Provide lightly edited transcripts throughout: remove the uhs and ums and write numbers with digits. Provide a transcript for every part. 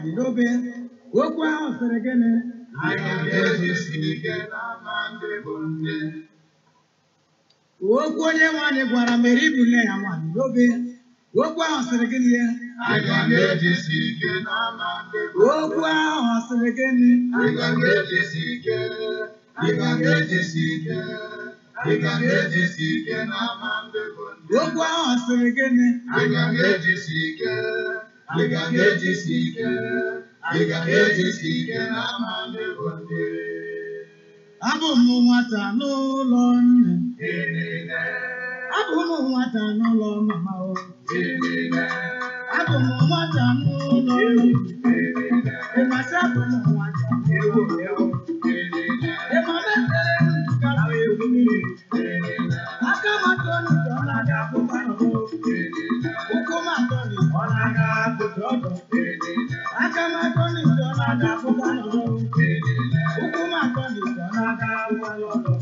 nwaanyị n'obe okwu ahụ sịrị gịnị aga m ejisi ike n'ama ndị bụ nne. okwu onye nwaanyị gwara Meri bụ nne ya nwaanyị n'obe okwu ahụ sịrị gịnị aga m ejisi ike n'ama ndị bụ nne. okwu ahụ sịrị gịnị aga m ejisi ike aga m ejisi ike aga m ejisi ike n'ama ndị bụ nne. okwu ahụ sịrị gịnị aga m ejisi ike aga m ejisi ike aga m ejisi ike n'ama ndị bụ nne. abụ m nwata n'ụlọ nne abụ m nwata n'ụlọ mama o abụ m nwata n'ụlọ nne ịmasị abụ m nwata aka matọ n'ụzọ na-aga akwụkwọ ụkwụ matọ n'ụzọ na-aga akwụkwọ ọdọ aka matọ n'ụzọ na-aga akwụkwọ ọdọ ụkwụ matọ n'ụzọ na-aga akwụkwọ ọdọ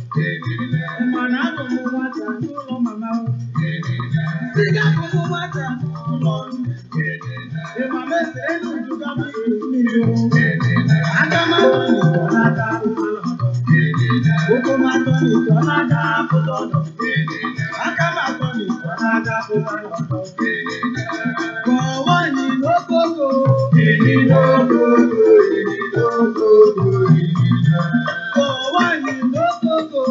mana abụ m nwata n'ụlọ mama o siga abụ m nwata n'ụlọ ịma mesịrị n'uju gaba mmiri o aka matọ n'ụzọ na-aga akwụkwọ ọdọ ụkwụ matọ n'ụzọ na-aga akwụkwọ ọdọ aka matọ n'ụzọ na-aga akwụkwọ ọdọ kọwanyị n'okoko kọwanyị n'okoko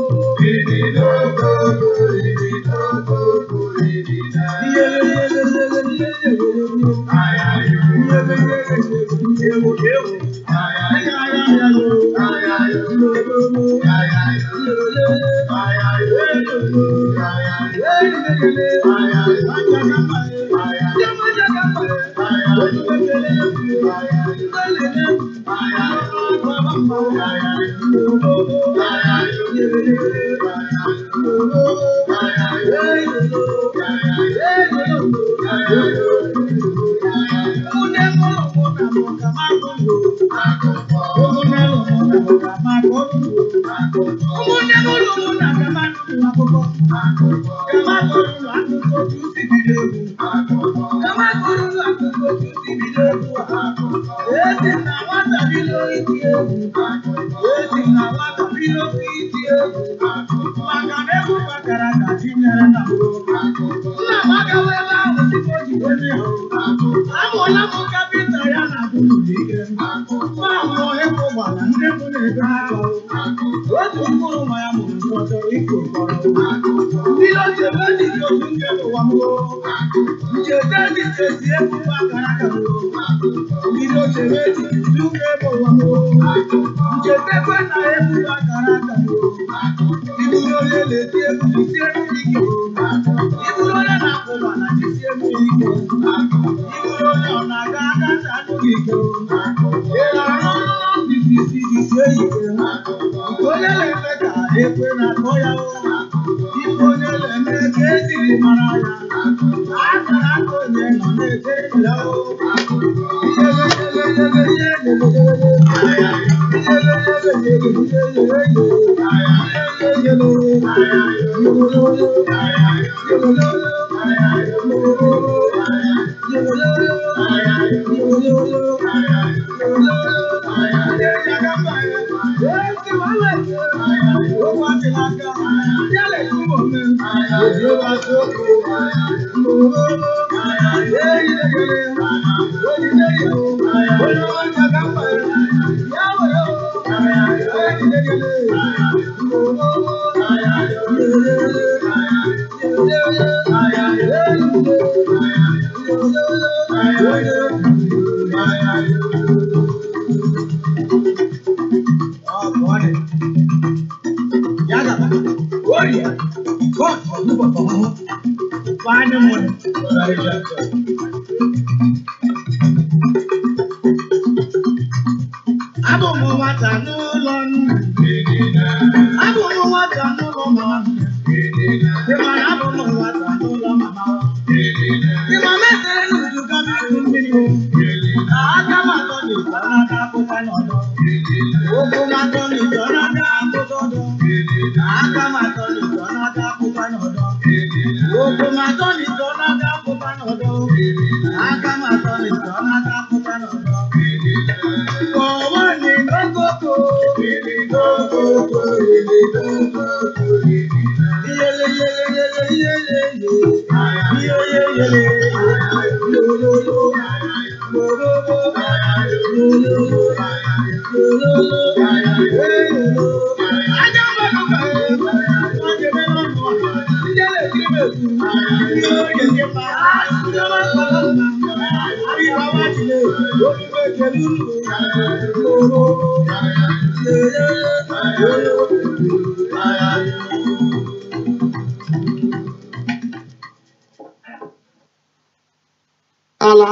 Ala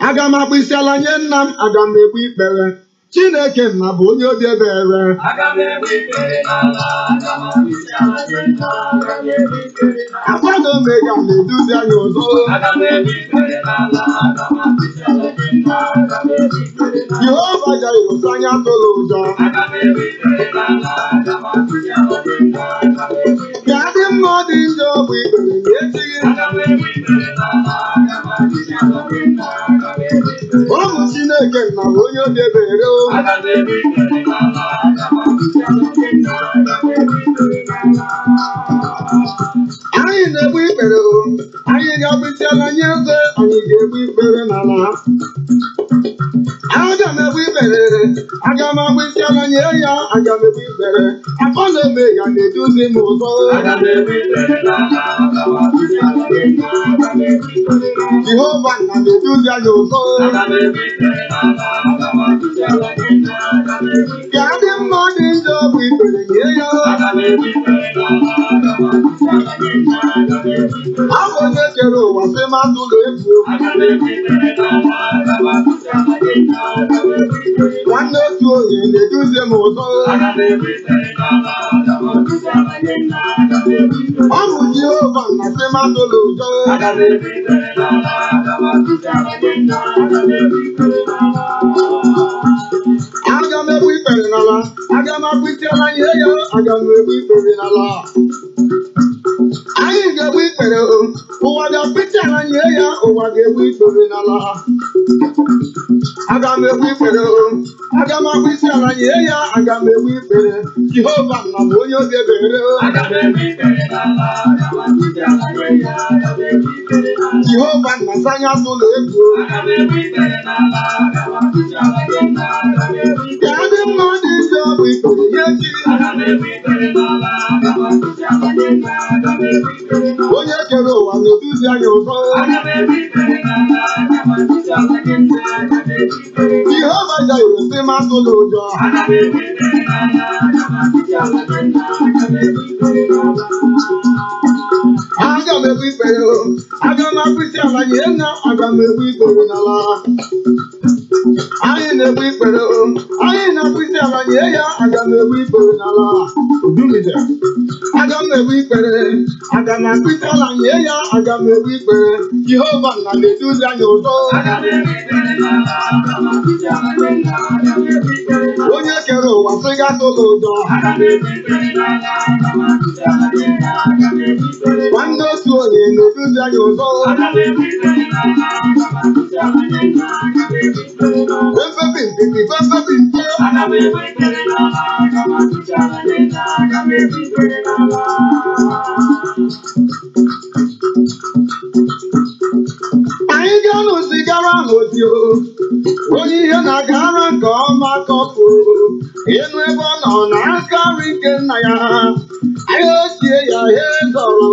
aga m akpụ isi ala nye nna m, aga m egbu ikpere. Chineke nna bụ onye obi ebere. Akwado m ega na-eduzi anyị ụzọ. Jehova Jaire ụzọ anyị atụla ụjọ. Bịa dị mma ọ dị njọ bụ ikpere na-ejighị. Ụmụ Chineke nna bụ onye obi ebere. Anyị na-egbu ikpere. Anyị ga-akpụ isi ala nye eze, anyị ga-egbu ikpere n'ala. Aga m egbu ikpere, aga m akpụ isi ala nye ya, aga m egbu ikpere. Afọ na-eme ya na-eduzi m ụzọ. Jehova nna na-eduzi anyị ụzọ. Ka dị mma dị njọ bụ ikpere nye ya. Afọ na-ekere ụwa sị m atụla egwu. Nwanne otu onye na-eduzi m ụzọ. Ọ bụ Jehova nna sị m atụla ụjọ. Aga m egbu ikpere n'ala, aga m akpụ isi ala nye ya, aga m egbu ikpere n'ala. Anyị ga-egbu ikpere, ụwa ga-akpụ isi ala nye ya, ụwa ga-egbu ikpere n'ala. Aga m egbu ikpere, aga m akpụ isi ala nye ya, aga m egbu ikpere. Jehova nna bụ onye obi ebere. Jehova nna sị anyị atụla egwu. Ka dị mma dị njọ bụ ikpere nye chi. Onye kere ụwa na-eduzi anyị ụzọ. Jehova Jaire sị m atụla ụjọ. Aga m egbu ikpere, aga m akpụ isi ala nye nna, aga m egbu ikpere n'ala. Anyị na-egbu ikpere, anyị na-akpụ isi ala nye ya, aga m egbu ikpere n'ala. Aga m egbu ikpere, aga m akpụ isi ala nye ya, aga m egbu ikpere. Jehova nna na-eduzi anyị ụzọ. Onye kere ụwa sị gị atụla ụjọ. Nwanne otu onye na-eduzi anyị ụzọ. Fefe mpi, fefe mpi. Anyị ga-anụ zigara n'ozi onye ihe na-agara nke ọma kọpụ enu ebe ọ nọ n'aka nri nke nna ya, anyị ochie ya ezọrọ.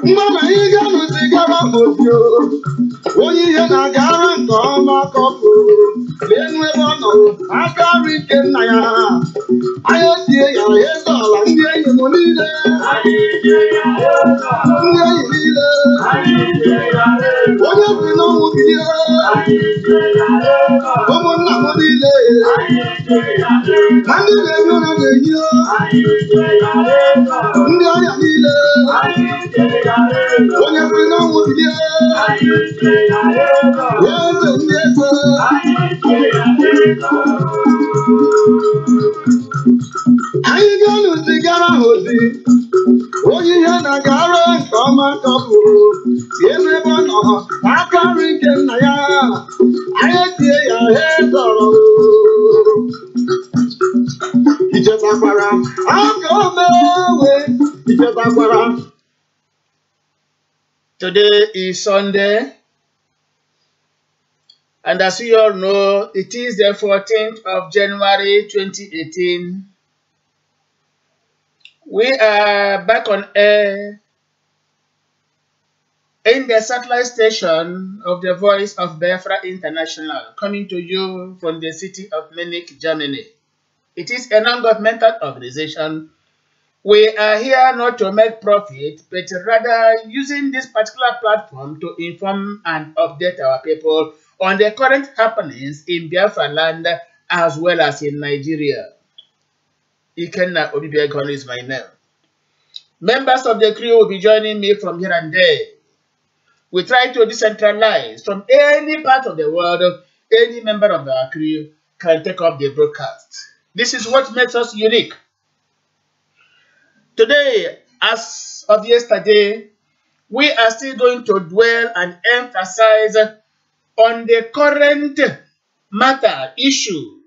Mgbe anyị ga-anụ zigara n'ozi onye ihe na-agara nke ọma kọpụ enu ebe ọ nọ n'aka nri nke nna ya, anyị ochie ya ezọrọ. Ndị enyi m niile, ndị enyi niile, onye si n'ọnwụ bilie, ụmụnna m niile, na ndị na-enye ụra na-enyi, ndị ọrịa niile, onye si n'ọnwụ bilie, eze ndị eze. Anyị ga-anụ zigara ha ozi onye ihe na-agara nke ọma kọpụrụ enu ebe ọ nọ n'aka nri nke nna ya, anyị etie ya ezọrọ. Ichetakwara aka omewe, ichetakwara. Today is Sunday, And as you all know, it is the 14th of January 2018. We are back on air in the satellite station of the Voice of Biafra International, coming to you from the city of Munich, Germany. It is a non-governmental organization. We are here not to make profit, but rather using this particular platform to inform and update our people on the current happenings in Biafra land as well as in Nigeria. Ikenna Obibiagon is my name. Members of the crew will be joining me from here and there. We try to decentralize from any part of the world. Any member of our crew can take up the broadcast. This is what makes us unique. Today, as of yesterday, we are still going to dwell and emphasize on the current matter, issue,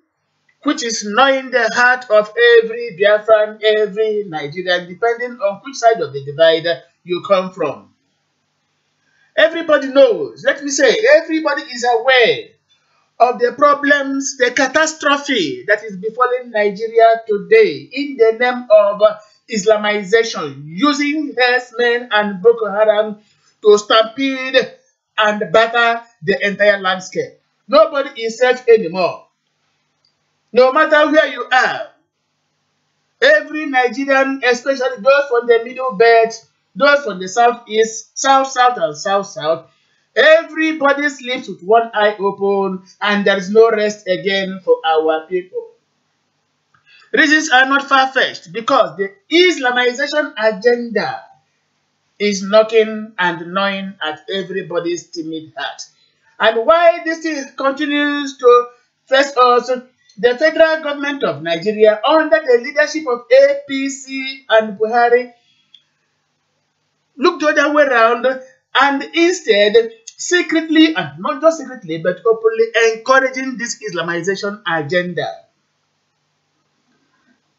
which is knowing the heart of every Biafran, every Nigerian, depending on which side of the divide you come from. Everybody knows, let me say, everybody is aware of the problems, the catastrophe that is befalling Nigeria today in the name of Islamization, using herdsmen and Boko Haram to stampede and batter the entire landscape. Nobody is safe anymore. No matter where you are, every Nigerian, especially those from the middle belt, those from the southeast, south, and south, everybody sleeps with one eye open, and there is no rest again for our people. Reasons are not far-fetched because the Islamization agenda is knocking and gnawing at everybody's timid heart. And why this thing continues to face us, the federal government of Nigeria, under the leadership of APC and Buhari, look the other way around and instead secretly, and not just secretly, but openly encouraging this Islamization agenda.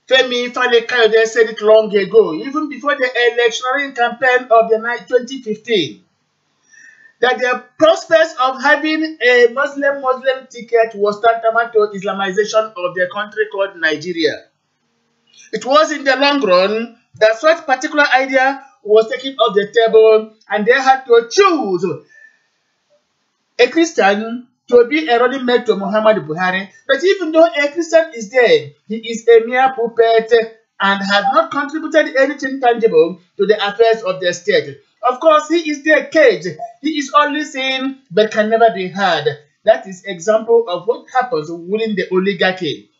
Femi Fani-Kayode said it long ago, even before the electioneering campaign of the night 2015, that the prospects of having a Muslim ticket was tantamount to Islamization of the country called Nigeria. It was in the long run that such particular idea was taken off the table, and they had to choose a Christian to be a running mate to Muhammad Buhari. But even though a Christian is dead, he is a mere puppet and has not contributed anything tangible to the affairs of the state. Of course, he is there caged. He is only seen but can never be heard. That is example of what happens within the oligarchy.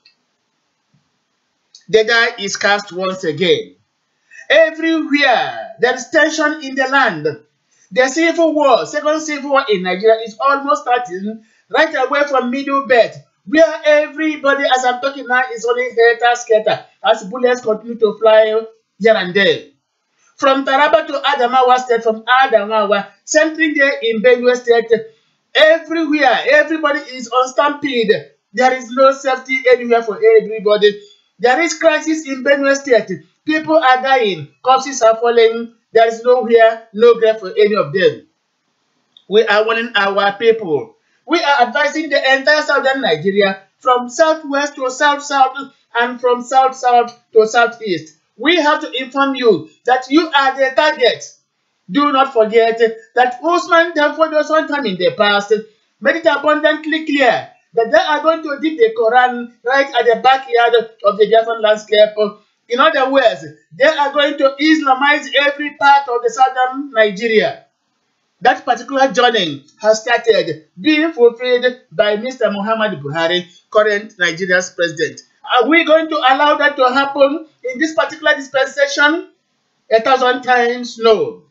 The die is cast once again. Everywhere there is tension in the land. The civil war, second civil war in Nigeria is almost starting right away from Middle Belt, where everybody, as I'm talking now, is only helter-skelter as bullets continue to fly here and there. From Taraba to Adamawa State, from Adamawa, centering there in Benue State, everywhere, everybody is on stampede. There is no safety anywhere for everybody. There is crisis in Benue State. People are dying. Corpses are falling. There is nowhere, no grave for any of them. We are warning our people. We are advising the entire southern Nigeria, from southwest to south, and from south to southeast. We have to inform you that you are the target. Do not forget that Usman Danfodio sometime in the past made it abundantly clear that they are going to dip the Quran right at the backyard of the Biafran landscape. In other words, they are going to Islamize every part of the southern Nigeria. That particular journey has started being fulfilled by Mr. Muhammad Buhari, current Nigeria's president. Are we going to allow that to happen in this particular dispensation? 1,000 times no.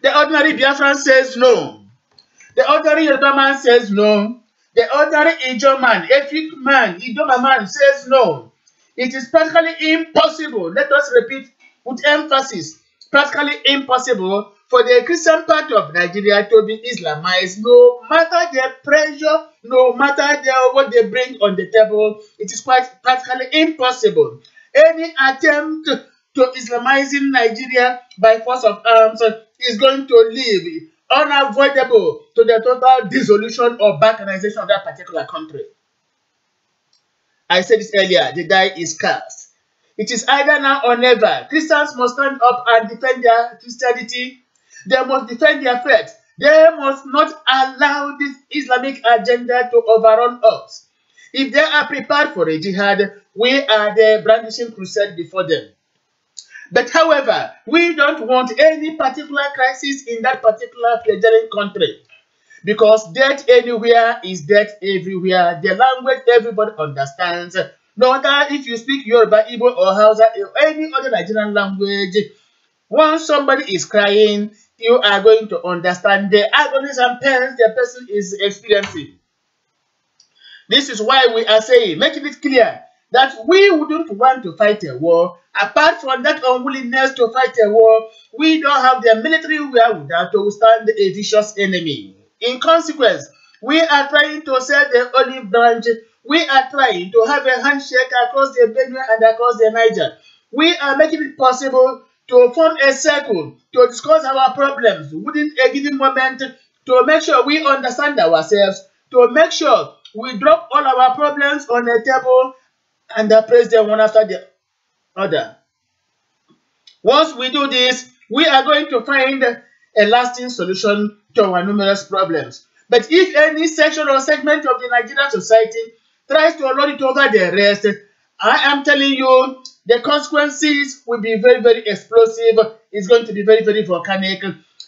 The ordinary Biafran says no. The ordinary Yoruba man says no. The ordinary Ijo man, Efik man, Idoma man says no. It is practically impossible, let us repeat with emphasis, practically impossible for the Christian part of Nigeria to be Islamized, no matter the pressure, no matter what they bring on the table. It is quite practically impossible. Any attempt to Islamizing Nigeria by force of arms is going to leave unavoidable to the total dissolution or balkanization of that particular country. I said this earlier, the die is cast. It is either now or never. Christians must stand up and defend their Christianity. They must defend their faith. They must not allow this Islamic agenda to overrun us. If they are prepared for a jihad, we are the brandishing crusade before them. But however, we don't want any particular crisis in that particular fledgling country. Because death anywhere is death everywhere. The language everybody understands. No matter if you speak Yoruba, Igbo, or Hausa, or any other Nigerian language, once somebody is crying, you are going to understand the agonies and pains the person is experiencing. This is why we are saying, making it clear that we wouldn't want to fight a war. Apart from that unwillingness to fight a war, we don't have the military wherewithal to withstand a vicious enemy. In consequence, we are trying to sell the olive branch. We are trying to have a handshake across the Benue and across the Niger. We are making it possible to form a circle to discuss our problems within a given moment, to make sure we understand ourselves, to make sure we drop all our problems on the table and appraise them one after the other. Once we do this, we are going to find a lasting solution to our numerous problems. But if any section or segment of the Nigerian society tries to lord it over the rest, I am telling you, the consequences will be very, very explosive. It's going to be very, very volcanic.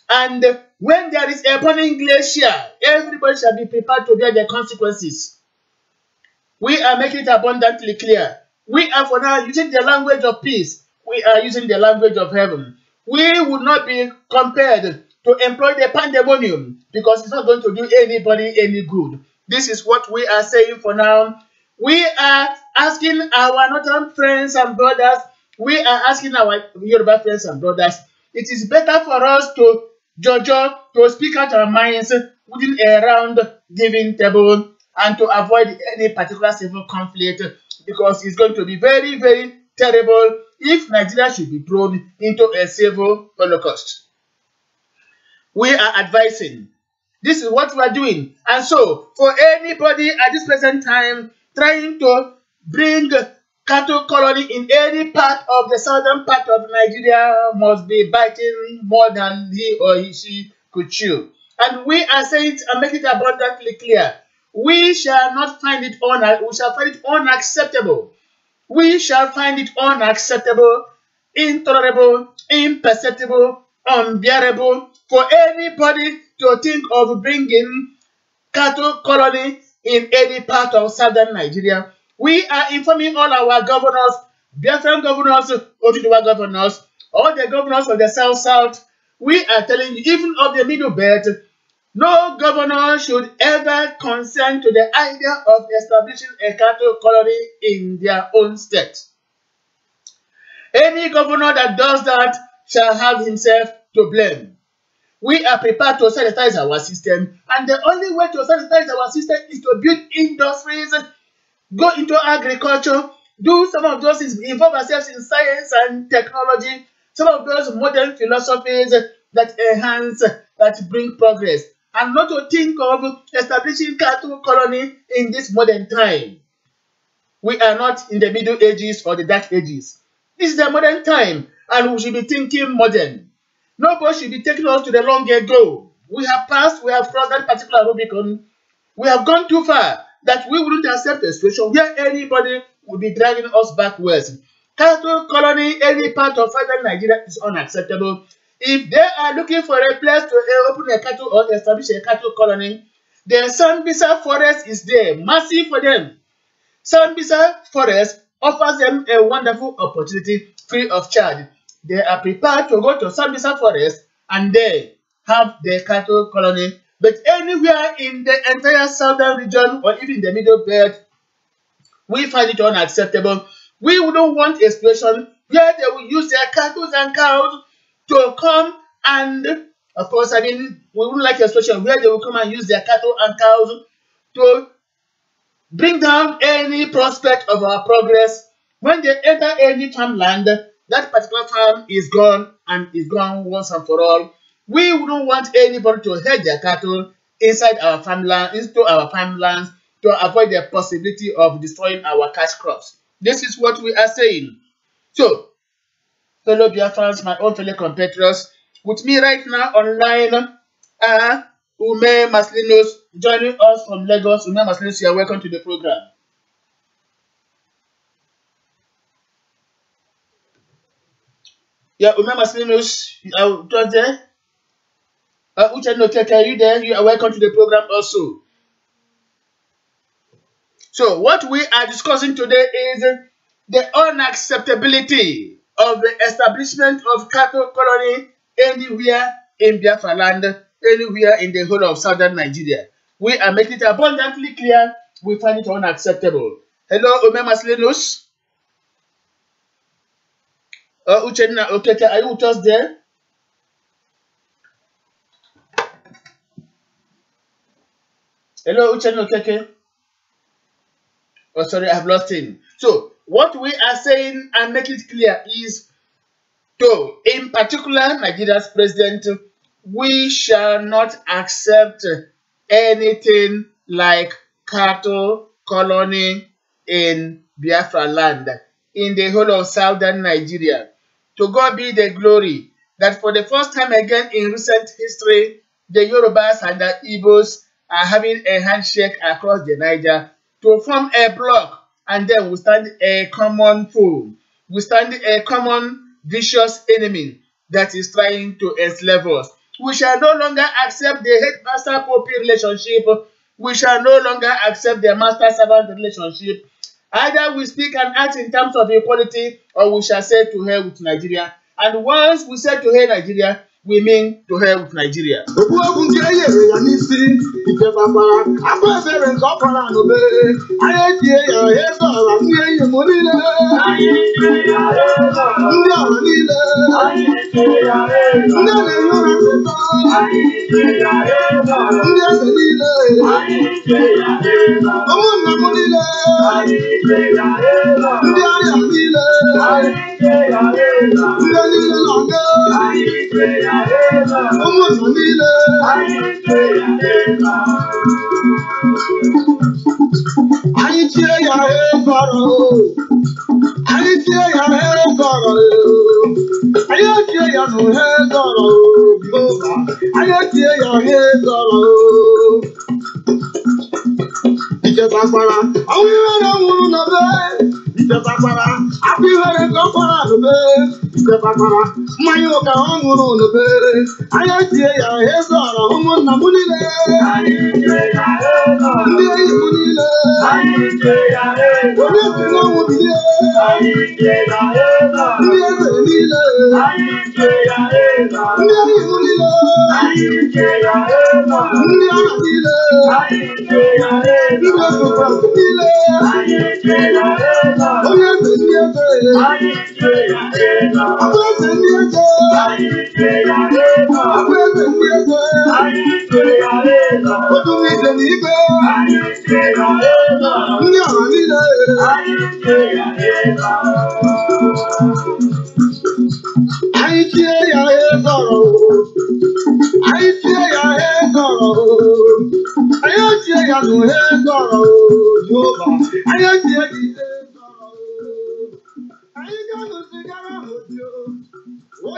And when there is a burning glacier, everybody shall be prepared to bear the consequences. We are making it abundantly clear. We are for now using the language of peace. We are using the language of heaven. We would not be compelled to employ the pandemonium because it's not going to do anybody any good. This is what we are saying for now. We are asking our northern friends and brothers, we are asking our Yoruba friends and brothers, it is better for us to to speak out our minds within a round giving table and to avoid any particular civil conflict, because it's going to be very, very terrible if Nigeria should be thrown into a civil holocaust. We are advising. This is what we are doing. And so, for anybody at this present time trying to bring cattle colony in any part of the southern part of Nigeria must be biting more than he or she could chew. And we are saying it and make it abundantly clear. We shall not find it we shall find it unacceptable. We shall find it unacceptable, intolerable, imperceptible, unbearable for anybody to think of bringing cattle colony in any part of southern Nigeria. We are informing all our governors, Biafran governors, Oduduwa governors, all the governors of the South. We are telling you, even of the Middle Belt, no governor should ever consent to the idea of establishing a cattle colony in their own state. Any governor that does that shall have himself to blame. We are prepared to sanitize our system, and the only way to sanitize our system is to build industries, go into agriculture, do some of those things, involve ourselves in science and technology, some of those modern philosophies that enhance, that bring progress, and not to think of establishing cattle colony in this modern time. We are not in the Middle Ages or the Dark Ages. This is the modern time, and we should be thinking modern. Nobody should be taking us to the long ago. We have passed, we have crossed that particular Rubicon. We have gone too far that we wouldn't accept a situation where anybody would be dragging us backwards. Cattle colony, any part of southern Nigeria is unacceptable. If they are looking for a place to open a cattle or establish a cattle colony, the Sambisa forest is there, massive for them. Sambisa forest offers them a wonderful opportunity free of charge. They are prepared to go to Sambisa forest and they have their cattle colony. But anywhere in the entire southern region or even the Middle Belt, we find it unacceptable. We wouldn't want a situation where they will use their cattle and cows to come and, of course, we wouldn't like a situation where they will come and use their cattle and cows to bring down any prospect of our progress. When they enter any farmland, that particular farm is gone and is gone once and for all. We wouldn't want anybody to herd their cattle inside our farmland, into our farmlands, to avoid the possibility of destroying our cash crops. This is what we are saying. So, fellow Biafrans, my own fellow compatriots, with me right now online are Ume Maslinos joining us from Lagos. Ume Maslinos, you are welcome to the program. Yeah, Ume Maslinos, you are just there. Uchenno Keke, are you there? You are welcome to the program also. So, what we are discussing today is the unacceptability of the establishment of cattle colony anywhere in Biafra land, anywhere in the whole of southern Nigeria. We are making it abundantly clear we find it unacceptable. Hello, Ume Maslinos. Uchenna Okeke, are you with us there? Hello, Uchenna Okeke. Oh, sorry, I have lost him. So, what we are saying and make it clear is, though, in particular, Nigeria's president, we shall not accept anything like cattle colony in Biafra land, in the whole of southern Nigeria. To God be the glory that for the first time again in recent history, the Yorubas and the Igbos are having a handshake across the Niger to form a bloc, and then we stand a common foe. We stand a common vicious enemy that is trying to enslave us. We shall no longer accept the headmaster-puppet relationship. We shall no longer accept the master-servant relationship. Either we speak and act in terms of equality, or we shall say to hell with Nigeria. And once we say to hell Nigeria, we mean to hell with Nigeria.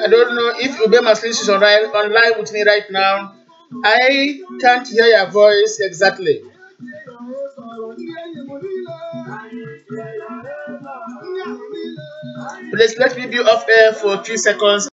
I don't know if Ube Maslis is online with me right now. I can't hear your voice exactly. Please let me be off air for a few seconds.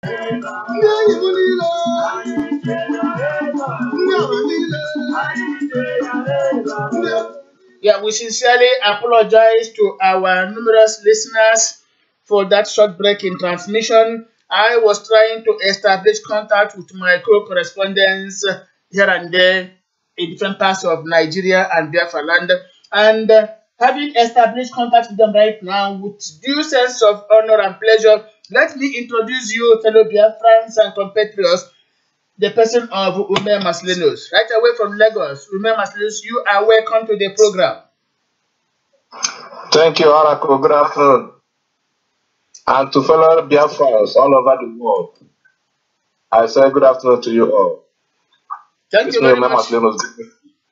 Yeah, we sincerely apologize to our numerous listeners for that short break in transmission. I was trying to establish contact with my co-correspondents here and there in different parts of Nigeria and Biafra land, and having established contact with them right now with due sense of honor and pleasure, let me introduce you, fellow Biafrans and compatriots, the person of Ume Maslinos, right away from Lagos. Ume Maslinos, you are welcome to the program. Thank you, Oracle. Good afternoon. And to fellow Biafrans all over the world, I say good afternoon to you all. Thank you very much.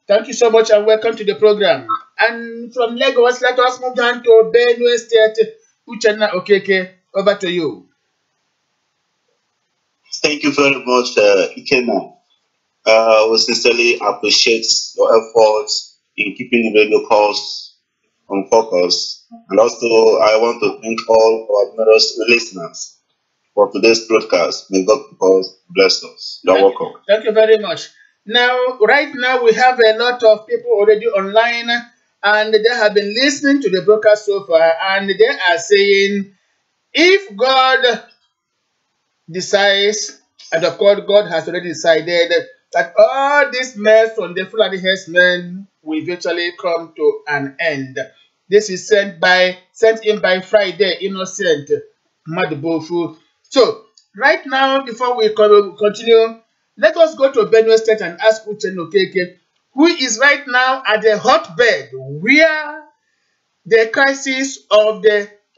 Thank you so much and welcome to the program. And from Lagos, let us move on to Benue State. Uchenna Okeke, over to you. Thank you very much, Ikenna. We sincerely appreciate your efforts in keeping the radio calls on focus. And also, I want to thank all our numerous listeners for today's broadcast. May God bless us. You're welcome. Thank you very much. Now, right now, we have a lot of people already online, and they have been listening to the broadcast so far, and they are saying, if God decides, and of course, God has already decided that all this mess on the Fulani herdsmen will eventually come to an end. This is sent in by Friday, Innocent Madubofu. So, right now, before we continue, let us go to Benue State and ask Uche Okeke, who is right now at the hotbed where the crisis of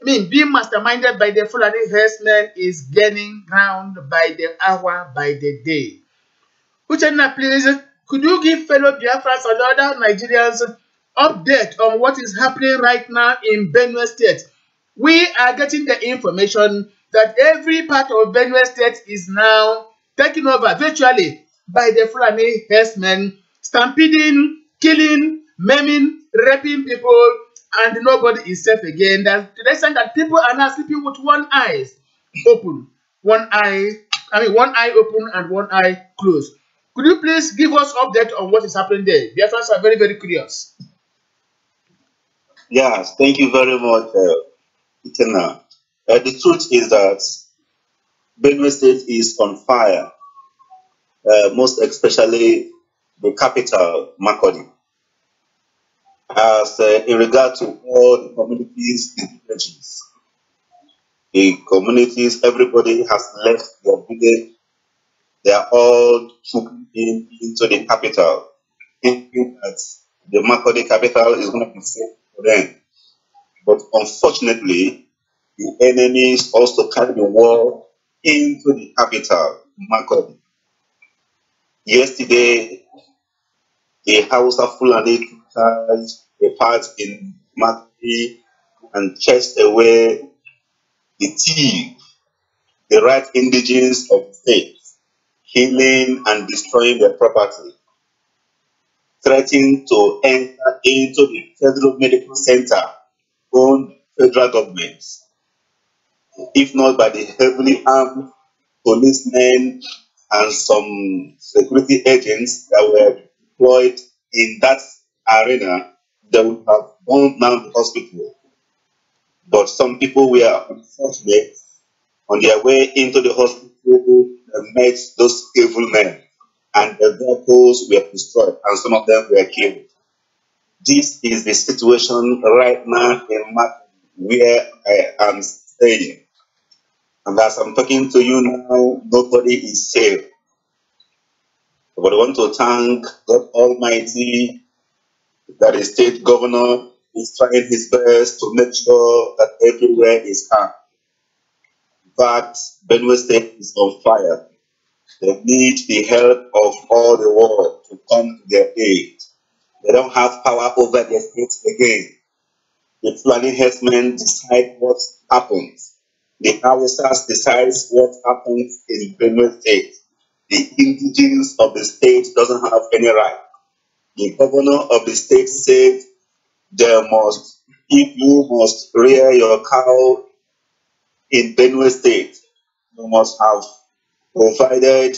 being masterminded by the Fulani herdsmen is gaining ground by the hour, by the day. Uchenna, please, could you give fellow Biafrans and other Nigerians update on what is happening right now in Benue State? We are getting the information that every part of Benue State is now taken over virtually by the Fulani herdsmen, stampeding, killing, maiming, raping people, and nobody is safe again. That to the extent that people are now sleeping with one eye open, one eye open and one eye closed. Could you please give us update on what is happening there? Biafrans are very, very curious. Yes, thank you very much, Ikenna. The truth is that Benue State is on fire, most especially the capital, Makurdi. As in regard to all the communities in the villages, the communities, everybody has left their village. They are all trooping into the capital, thinking that the Makurdi capital is going to be safe for them. But unfortunately, the enemies also carry the war into the capital, Makurdi. Yesterday, the Hausa Fulani took charge, a part in Makurdi, and chased away the thief, the right indigenes of the state, killing and destroying their property, threatening to enter into the Federal Medical Center owned federal government, if not by the heavily armed policemen and some security agents that were deployed in that arena, they would have burned down the hospital. But some people were unfortunate. On their way into the hospital, they met those evil men, and the vehicles were destroyed, and some of them were killed. This is the situation right now in Makurdi, where I am staying. And as I'm talking to you now, nobody is safe. But I want to thank God Almighty that the state governor is trying his best to make sure that everywhere is calm. In fact, Benue State is on fire. They need the help of all the world to come to their aid. They don't have power over their state again. The Fulani herdsmen decide what happens. The Hausas decide what happens in Benue State. The indigenes of the state doesn't have any right. The governor of the state said if you must rear your cow in Benue State, You must have provided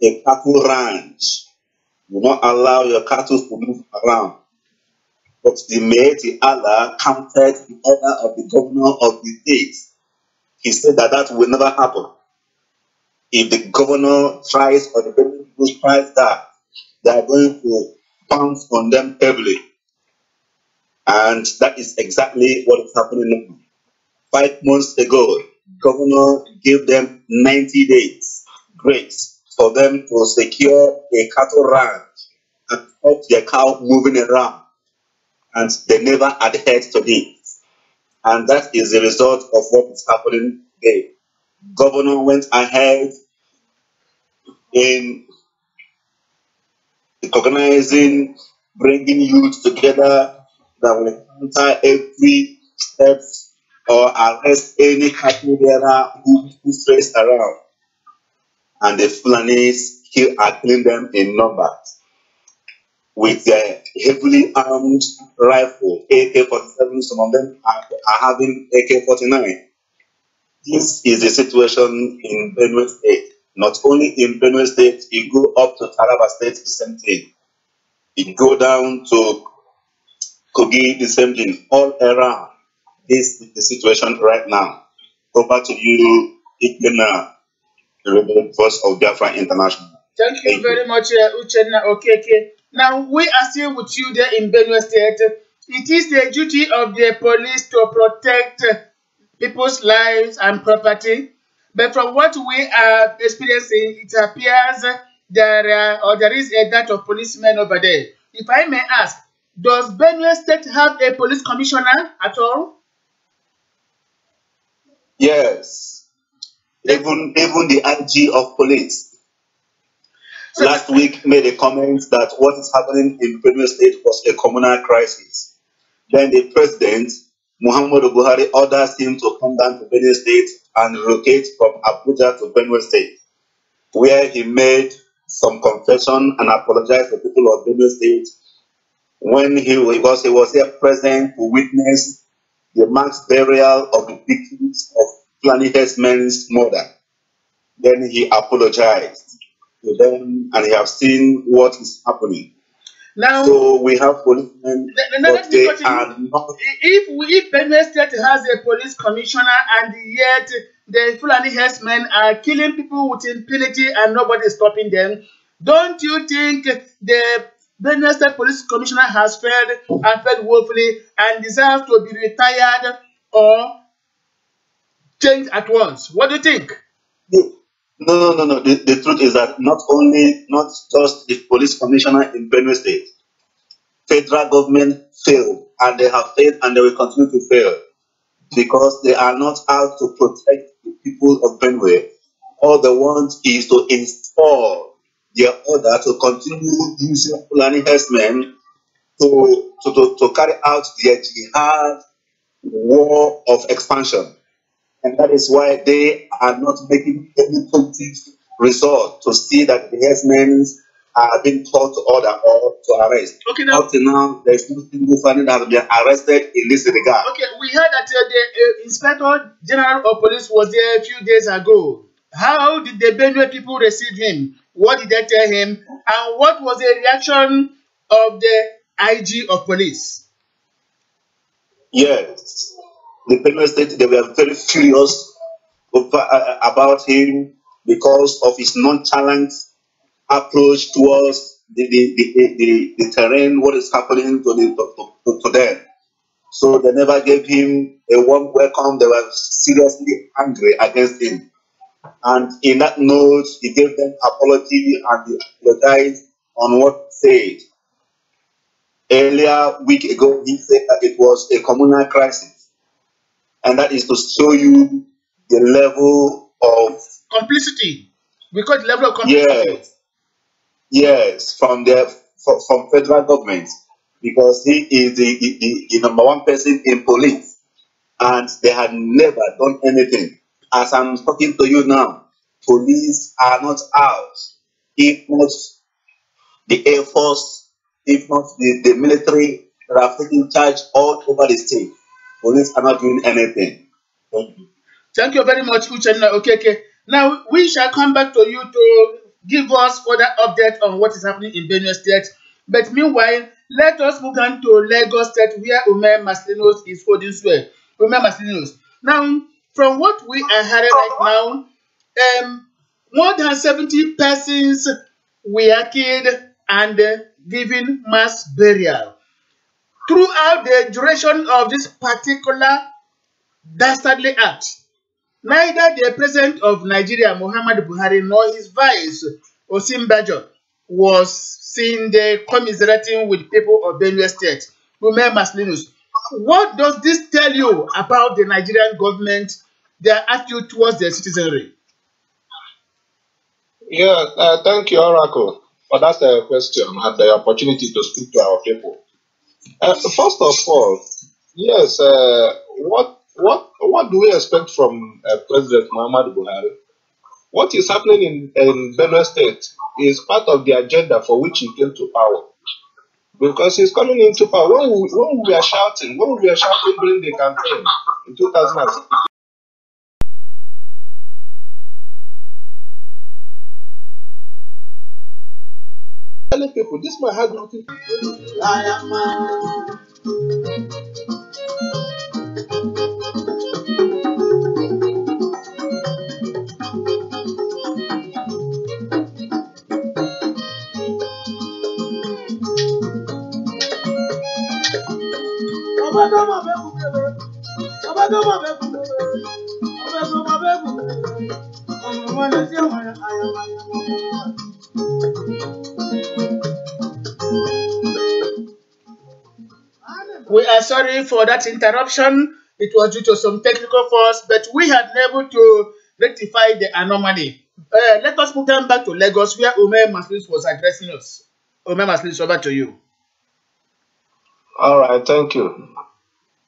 a cattle ranch. Do not allow your cattle to move around. But the Almighty Allah counted the order of the governor of the state. He said that that will never happen. If the governor tries or the government tries that, they are going to pounce on them heavily. And that is exactly what is happening now. 5 months ago, governor gave them 90 days grace for them to secure a cattle ranch and stop their cow moving around. And they never adhered to it. And that is the result of what is happening today. Governor went ahead in recognizing, bringing youth together that will counter every step or arrest any cattle bearer who strays around. And the Fulanis here are killing them in numbers with their heavily armed rifle, AK-47. Some of them are having AK-49. This is the situation in Benue State. Not only in Benue State, you go up to Taraba State, the same thing. You go down to Kogi, the same thing. All around, this is the situation right now. Over to you, Ikena, the Rebel Force of Biafra International. Thank you very much, Uchenna Okeke. Now, we are still with you there in Benue State. It is the duty of the police to protect people's lives and property. But from what we are experiencing, it appears there is a dearth of policemen over there. If I may ask, does Benue State have a police commissioner at all? Yes. Even the IG of police So last week made a comment that what is happening in Benue State was a communal crisis. Then the president, Muhammadu Buhari, orders him to come down to Benue State and relocate from Abuja to Benue State, where he made some confession and apologized to people of Benue State when he was here present to witness the mass burial of the victims of Fulani herdsmen's murder. Then he apologized to them, and he have seen what is happening. now, So we have policemen, but they are not. if Benue State has a police commissioner and yet the Fulani herdsmen are killing people with impunity and nobody is stopping them, don't you think the Benue State Police Commissioner has failed and failed woefully and deserves to be retired or changed at once? What do you think? No. The truth is that not just the police commissioner in Benue State, federal government failed, and they have failed, and they will continue to fail because they are not out to protect the people of Benue. All they want is to install their order to continue using Fulani herdsmen to carry out their jihad war of expansion. And that is why they are not making any positive result to see that the herdsmen are being called to order or to arrest. Okay, now, up to now, there is no single family that has been arrested in this regard. okay, we heard that the Inspector General of Police was there a few days ago. How did the Benue people receive him? What did they tell him? And what was the reaction of the IG of police? Yes, the Benue State, they were very furious about him because of his nonchalant approach towards the terrain, what is happening to them. So they never gave him a warm welcome. They were seriously angry against him. And in that note, he gave them apology and he apologized on what he said. Earlier week ago, he said that it was a communal crisis. And that is to show you the level of Complicity. Because the level of complicity. yes, from federal government, because he is the number one person in police, and they had never done anything. As I'm talking to you now, police are not out. If not the Air Force, if not the military that have taken charge all over the state, police are not doing anything. Thank you. Thank you very much, Uchenna Okeke. Now, we shall come back to you to give us further update on what is happening in Benue State. But meanwhile, let us move on to Lagos State, where Ume Maslinos is holding sway. Ume Maslinos. Now, from what we are hearing right now, more than 70 persons were killed and given mass burial. Throughout the duration of this particular dastardly act, neither the president of Nigeria, Muhammadu Buhari, nor his vice, Osinbajo, was seen there commiserating with people of Benue State. Ume Maslinus, what does this tell you about the Nigerian government, their attitude towards their citizenry? Yeah, thank you, Oracle, for that question and the opportunity to speak to our people. First of all, yes, what do we expect from President Muhammadu Buhari? What is happening in Benue State is part of the agenda for which he came to power. Because he's coming into power. When we were shouting during the campaign in 2006, telling people this man had nothing to We are sorry for that interruption. It was due to some technical faults, but we had been able to rectify the anomaly. Let us move on back to Lagos, where Ume Maslis was addressing us. Ume Maslis, over to you. All right, thank you.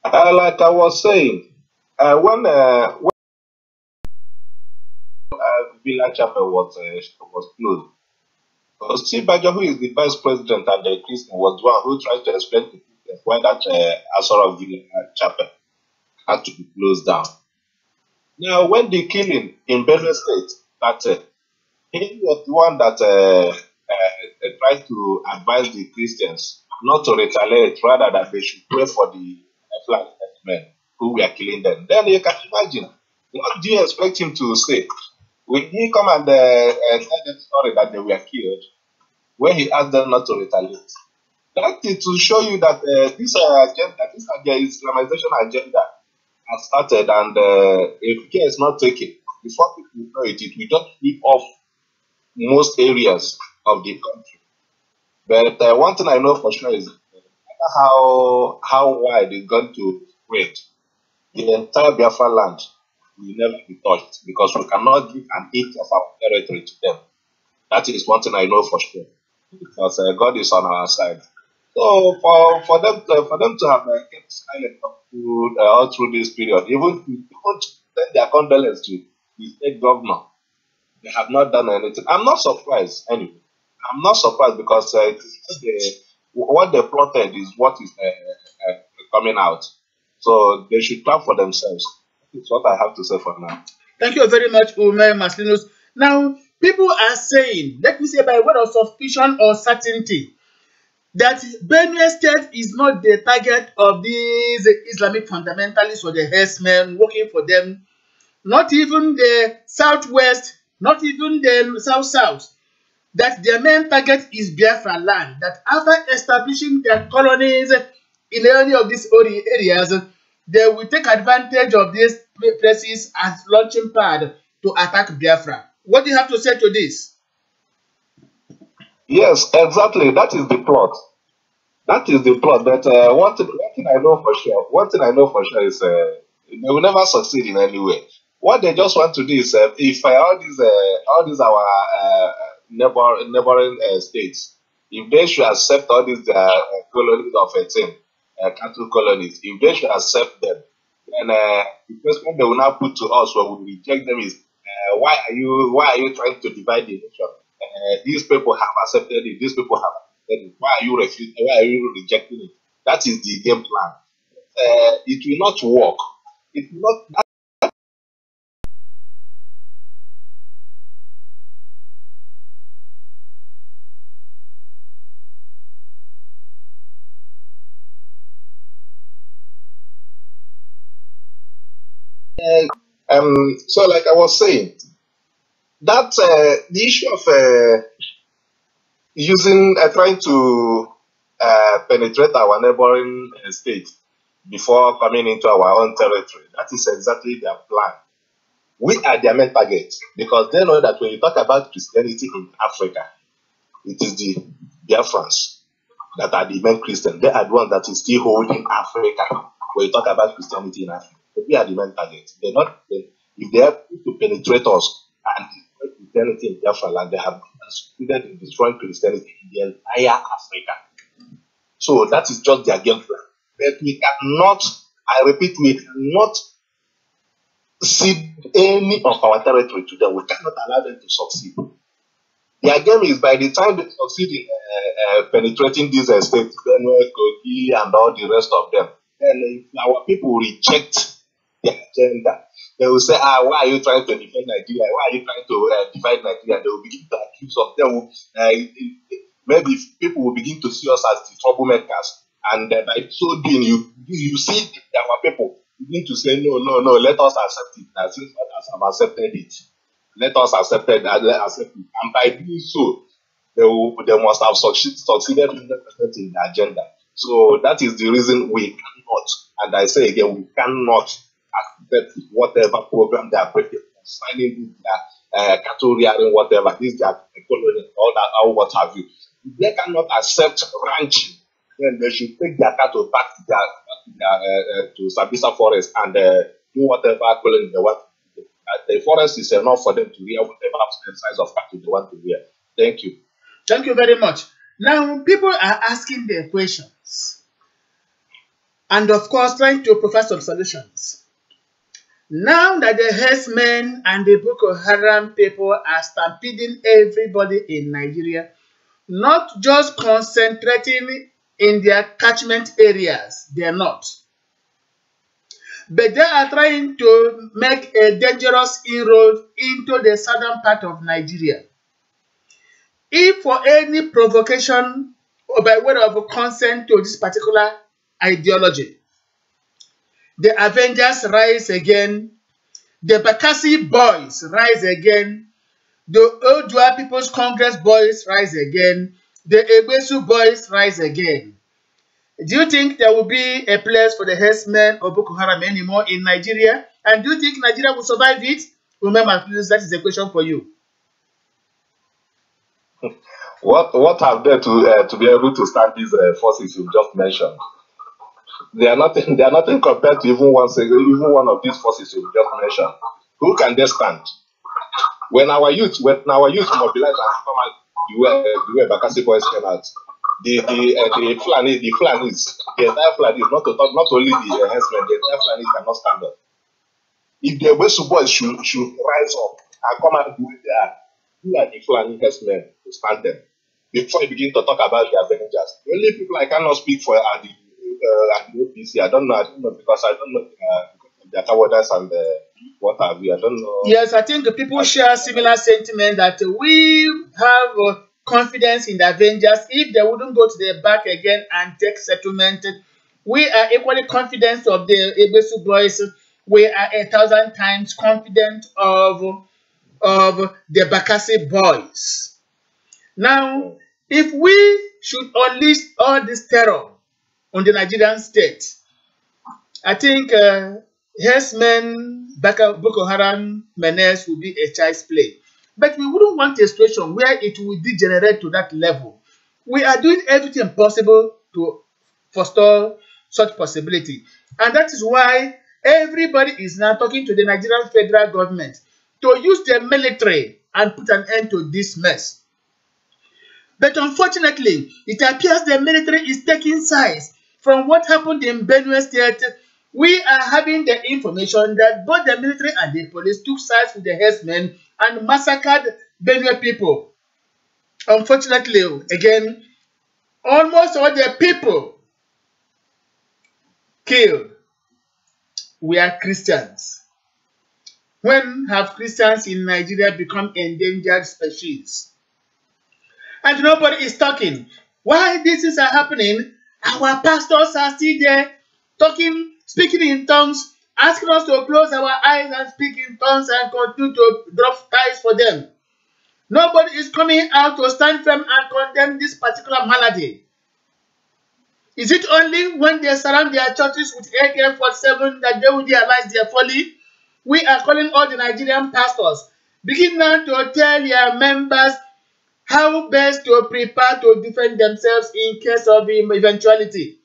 Like I was saying, when Villa Chapel was closed, Osinbajo, who is the vice president and the Christian, was the one who tried to explain to people why that Asura Villa Chapel had to be closed down. Now, when the killing in Benue State started, he was the one that tried to advise the Christians not to retaliate, rather that they should pray for the flag men who were killing them. Then you can imagine, what do you expect him to say? Will he come and tell them story that they were killed when he asked them not to retaliate? That is to show you that this agenda, this Islamization agenda has started, and if care is not taken, before people know it, it will just flip off most areas of the country. But one thing I know for sure is how wide it's going to spread, the entire Biafra land will never be touched, because we cannot give an inch of our territory to them. That is one thing I know for sure, because God is on our side. So for them to have kept silent all through this period, even to send their condolence to the state governor, they have not done anything. I'm not surprised anyway. I'm not surprised, because what they plotted is what is coming out. So they should plan for themselves. That's what I have to say for now. Thank you very much, Ume Maslinos. Now, people are saying, let me say by word of suspicion or certainty, that Benue State is not the target of these Islamic fundamentalists or the herdsmen working for them, not even the southwest, not even the south-south, that their main target is Biafra land, that after establishing their colonies in any of these areas, they will take advantage of these places as launching pad to attack Biafra. What do you have to say to this? Yes, exactly. That is the plot. That is the plot. But one thing I know for sure is they will never succeed in any way. What they just want to do is, if all these our neighboring states, if they should accept all these colonies of 18 cattle colonies, if they should accept them, then the question they will now put to us when we reject them is, why are you trying to divide the nation? These people have accepted it. These people have accepted it. Why are you refusing? Why are you rejecting it? That is the game plan. It will not work. It will not. So like I was saying, that the issue of trying to penetrate our neighboring state before coming into our own territory, that is exactly their plan. We are their main target because they know that when you talk about Christianity in Africa, it is the Biafrans that are the main Christians. They are the ones that is still holding Africa. When you talk about Christianity in Africa, we are the main target. If they are to penetrate us and destroy Christianity in Biafra land, they have succeeded in destroying Christianity in the entire Africa. So that is just their game plan. But we cannot, I repeat, we cannot cede any of our territory to them. We cannot allow them to succeed. Their game is by the time they succeed in penetrating these states, Benue, Kogi, and all the rest of them, then if our people reject their agenda, they will say, why are you trying to defend Nigeria? Why are you trying to divide Nigeria? They will begin to accuse of them. Maybe people will begin to see us as the troublemakers. And by so doing, you see our people begin to say, no, let us accept it. As since others have accepted it, let us accept it. And by doing so, they must have succeeded 100% in the agenda. So that is the reason we cannot, and I say again, we cannot accept whatever program they are breaking, signing their cattle rearing, whatever, this their colony, all that, or what have you. If they cannot accept ranching, then they should take their cattle back to Sabisa Forest and do whatever colony they want. The forest is enough for them to rear whatever size of cattle they want to rear. Thank you. Thank you very much. Now, people are asking their questions and, of course, trying to provide some solutions. Now that the herdsmen and the Boko Haram people are stampeding everybody in Nigeria, not just concentrating in their catchment areas, they are not. But they are trying to make a dangerous inroad into the southern part of Nigeria. If for any provocation or by way of consent to this particular ideology, the Avengers rise again, the Bakassi boys rise again, the Odua People's Congress boys rise again, the Egbesu boys rise again. Do you think there will be a place for the herdsmen of Boko Haram anymore in Nigeria? And do you think Nigeria will survive it? Remember, please, that is a question for you. What have they to be able to stand these forces you just mentioned? They are nothing. They are nothing compared to even one of these forces you just mentioned. Who can they stand? When our youth mobilize and come out, the way Bakassi boys came out, the Fulanis, the entire Fulanis, not only the herdsmen, the entire Fulanis cannot stand up. If the Wesu boys should rise up and come out the way they are, who are the Fulani herdsmen to stand them? Before you begin to talk about the Avengers, the only people I cannot speak for are the OPC. I don't know because I don't know because of their cowardice and what have you. I don't know. Yes, I think the people share similar sentiment that we have confidence in the Avengers. If they wouldn't go to the back again and take settlement, we are equally confident of the Egbesu boys. We are 1,000 times confident of the Bakassi boys. Now, if we should unleash all this terror on the Nigerian state, I think herdsmen, Boko Haram menace will be a child's play. But we wouldn't want a situation where it will degenerate to that level. We are doing everything possible to forestall such possibility. And that is why everybody is now talking to the Nigerian federal government to use the military and put an end to this mess. But unfortunately, it appears the military is taking sides from what happened in Benue State. We are having the information that both the military and the police took sides with the herdsmen and massacred Benue people. Unfortunately, again, almost all the people killed were Christians. When have Christians in Nigeria become endangered species? And nobody is talking. Why these things are happening? Our pastors are still there talking, speaking in tongues, asking us to close our eyes and speak in tongues and continue to drop ties for them. Nobody is coming out to stand firm and condemn this particular malady. Is it only when they surround their churches with AK-47 that they will realize their folly? We are calling all the Nigerian pastors, begin now to tell their members how best to prepare to defend themselves in case of eventuality.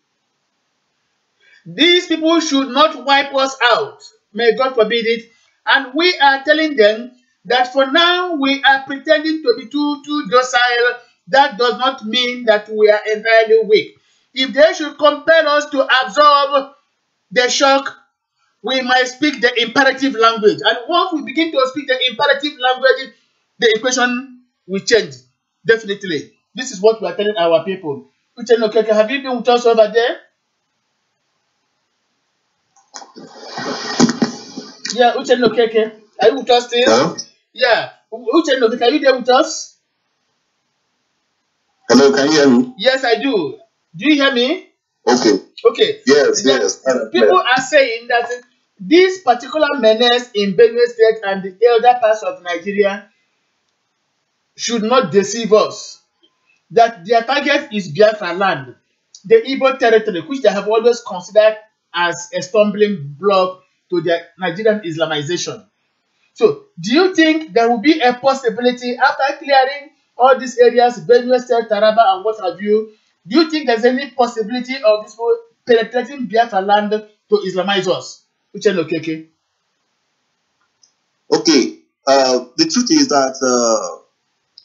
These people should not wipe us out. May God forbid it. And we are telling them that for now we are pretending to be too docile. That does not mean that we are entirely weak. If they should compel us to absorb the shock, we might speak the imperative language. And once we begin to speak the imperative language, the equation will change. Definitely. This is what we are telling our people. Uche Nokeke, have you been with us over there? Yeah, Uche Nokeke. Are you with us still? Hello? Yeah. Uche Nokeke, are you there with us? Hello, can you hear me? Yes, I do. Do you hear me? Okay. Okay. Yes, yes. People are saying that this particular menace in Benue State and the elder parts of Nigeria should not deceive us. That their target is Biafra land, the Igbo territory, which they have always considered as a stumbling block to their Nigerian Islamization. So, do you think there will be a possibility after clearing all these areas, Benue State, Taraba, and what have you? Do you think there's any possibility of this penetrating Biafra land to Islamize us? Uche Nokeke. Okay. The truth is that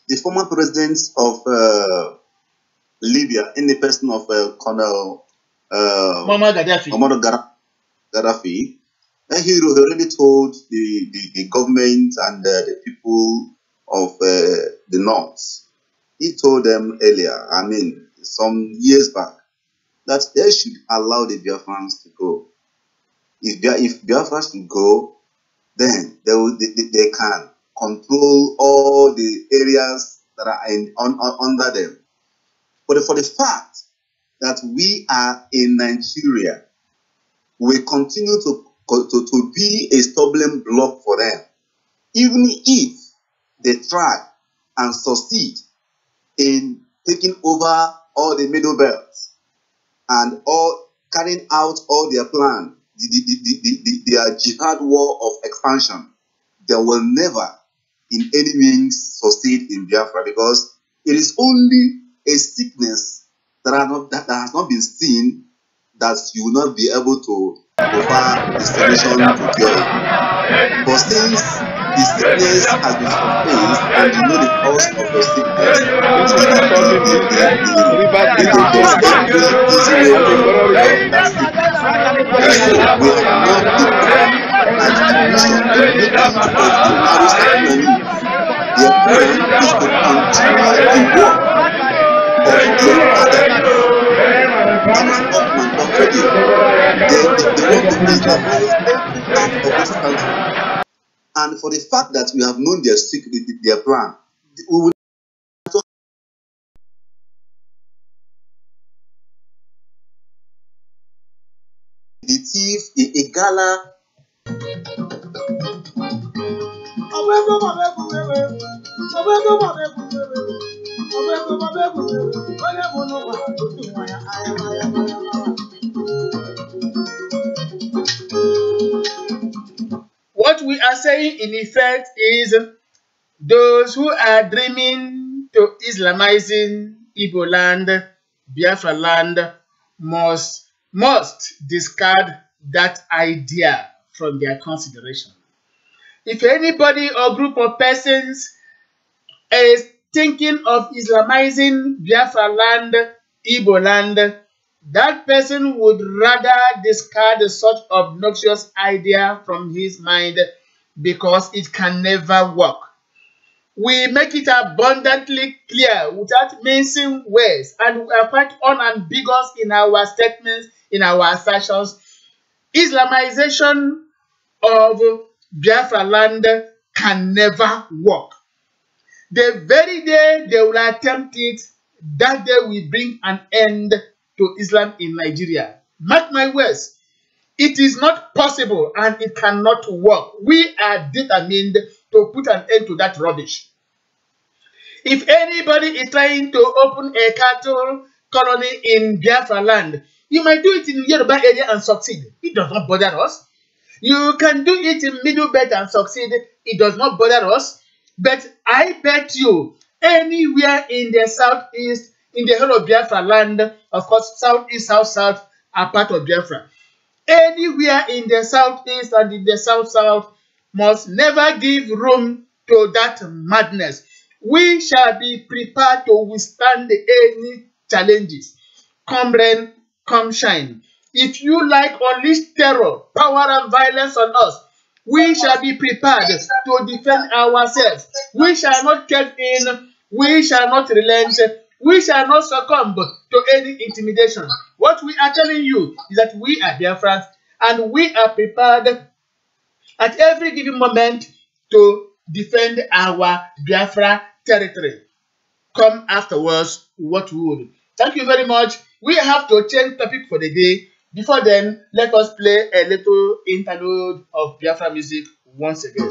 the former president of Libya, in the person of Colonel Muammar Gaddafi, he already told the government and the people of the north. He told them earlier, I mean, some years back, that they should allow the Biafrans to go. If Biafra should go, then they can control all the areas that are under them. But for the fact that we are in Nigeria, we continue to be a stumbling block for them. Even if they try and succeed in taking over all the middle belts and all carrying out all their plan, their jihad war of expansion, they will never in any means succeed in Biafra, because it is only a sickness that has not been seen that you will not be able to offer the solution to cure it. But since the sickness has been surfaced and you know the cause of your sickness, so that the easy way to cure that sickness. And so we have now taken a determination immediately towards the narrow secular needs. Their plan is to continue the work of their fathers. That is Ottoman doctrine. They want to Islamize every part of this country. And for the fact that we have known their secret, their plan, we will the thief, a gala. What we are saying in effect is those who are dreaming to Islamizing Igbo land, Biafra land, must discard that idea from their consideration. If anybody or group of persons is thinking of Islamizing Biafra land, Igbo land, that person would rather discard such obnoxious idea from his mind, because it can never work. We make it abundantly clear without mincing words, and we are quite unambiguous in our statements, in our assertions. Islamization of Biafra land can never work. The very day they will attempt it, that day will bring an end to Islam in Nigeria. Mark my words. It is not possible and it cannot work. We are determined to put an end to that rubbish. If anybody is trying to open a cattle colony in Biafra land, you might do it in Yoruba area and succeed. It does not bother us. You can do it in Middle Belt and succeed. It does not bother us. But I bet you, anywhere in the southeast, in the whole of Biafra land, of course, southeast, south are part of Biafra. Anywhere in the southeast and in the south must never give room to that madness. We shall be prepared to withstand any challenges. Come rain, come shine. If you like unleash terror, power and violence on us, we shall be prepared to defend ourselves. We shall not cave in. We shall not relent. We shall not succumb to any intimidation. What we are telling you is that we are Biafrans and we are prepared at every given moment to defend our Biafra territory. Come afterwards what would. Thank you very much. We have to change topic for the day. Before then, let us play a little interlude of Biafra music once again.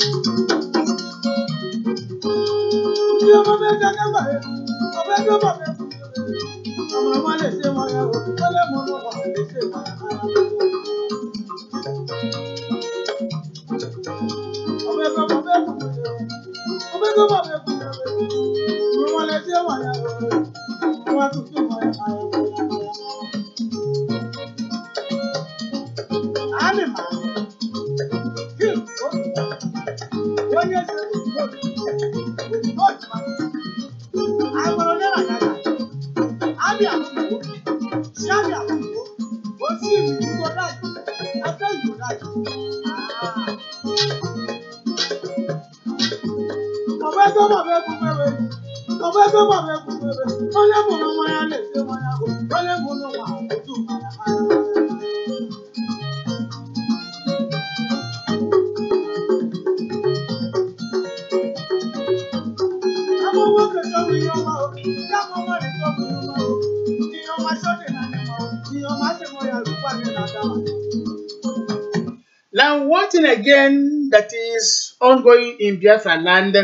Now, one thing again that is ongoing in Biafra land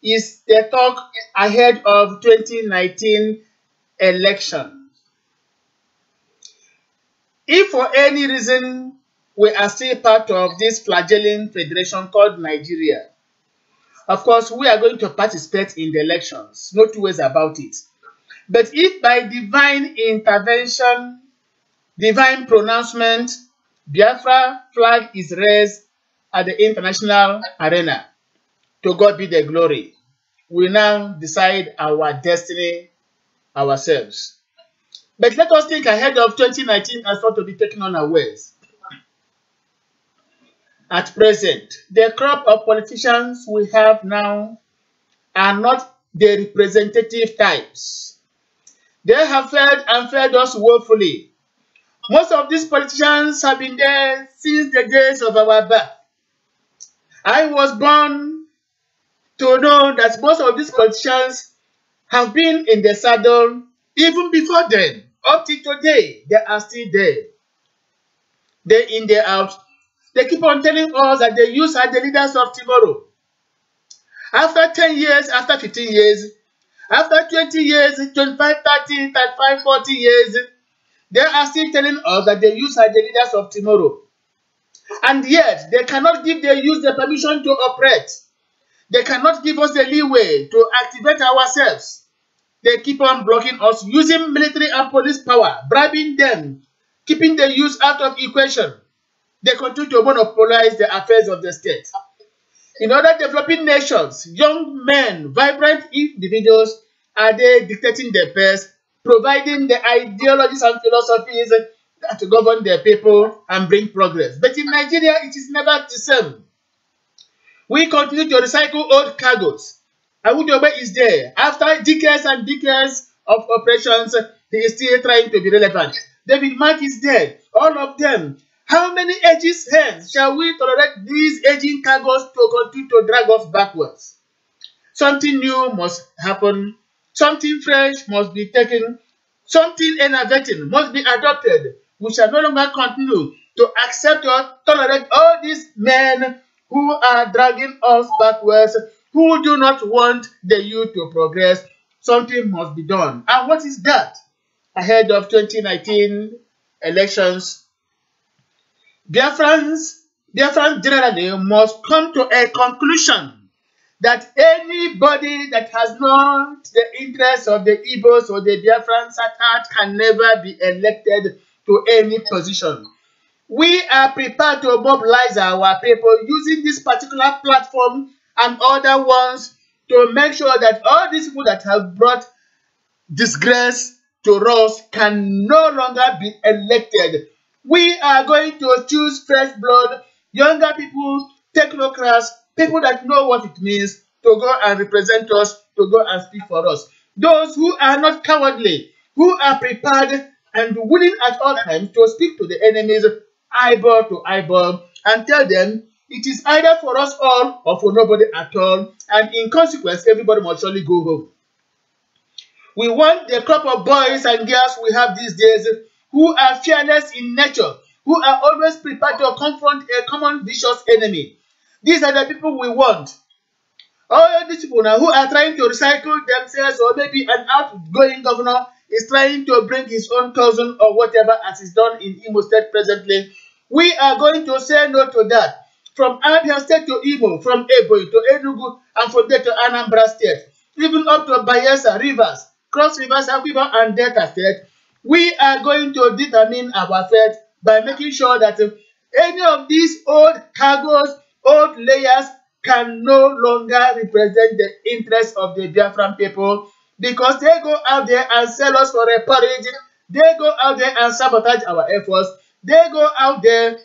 is the talk ahead of 2019 election. If for any reason we are still part of this flagelling federation called Nigeria, of course, we are going to participate in the elections, no two ways about it. But if by divine intervention, divine pronouncement, Biafra flag is raised at the international arena, to God be the glory. We now decide our destiny ourselves. But let us think ahead of 2019 as not to be taken unawares. At present, the crop of politicians we have now are not the representative types. They have failed and failed us woefully. Most of these politicians have been there since the days of our birth. I was born to know that most of these politicians have been in the saddle even before then. Up to today, they are still there. Day in, day out. They keep on telling us that they use are the leaders of tomorrow. After 10 years, after 15 years, after 20 years, 25, 30, 35, 40 years, they are still telling us that they use are the leaders of tomorrow. And yet, they cannot give the youth the permission to operate. They cannot give us the leeway to activate ourselves. They keep on blocking us using military and police power, bribing them, keeping the youth out of equation. They continue to monopolize the affairs of the state. In other developing nations, young men, vibrant individuals, are they dictating the best, providing the ideologies and philosophies that govern their people and bring progress. But in Nigeria, it is never the same. We continue to recycle old cargoes. Awudobe is there. After decades and decades of operations, he is still trying to be relevant. David Mark is there. All of them. How many ages hence shall we tolerate these aging cargoes to continue to drag us backwards? Something new must happen. Something fresh must be taken. Something innovating must be adopted. We shall no longer continue to accept or tolerate all these men who are dragging us backwards, who do not want the youth to progress. Something must be done. And what is that? Ahead of 2019 elections, Biafrans generally must come to a conclusion that anybody that has not the interest of the Igbos or the Biafrans at heart can never be elected to any position. We are prepared to mobilize our people using this particular platform and other ones to make sure that all these people that have brought disgrace to us can no longer be elected. We are going to choose fresh blood, younger people, technocrats, people that know what it means to go and represent us, to go and speak for us. Those who are not cowardly, who are prepared and willing at all times to speak to the enemies eyeball to eyeball and tell them it is either for us all or for nobody at all, and in consequence, everybody must surely go home. We want the crop of boys and girls we have these days who are fearless in nature, who are always prepared to confront a common vicious enemy. These are the people we want. All these people now who are trying to recycle themselves, or maybe an outgoing governor is trying to bring his own cousin or whatever as is done in Imo State presently. We are going to say no to that. From Abia State to Imo, from Ebonyi to Enugu, and from there to Anambra State, even up to Bayelsa, Rivers, Cross Rivers, Akwa and Delta State, we are going to determine our fate by making sure that any of these old cargoes, old layers can no longer represent the interests of the Biafran people, because they go out there and sell us for a porridge. They go out there and sabotage our efforts. They go out there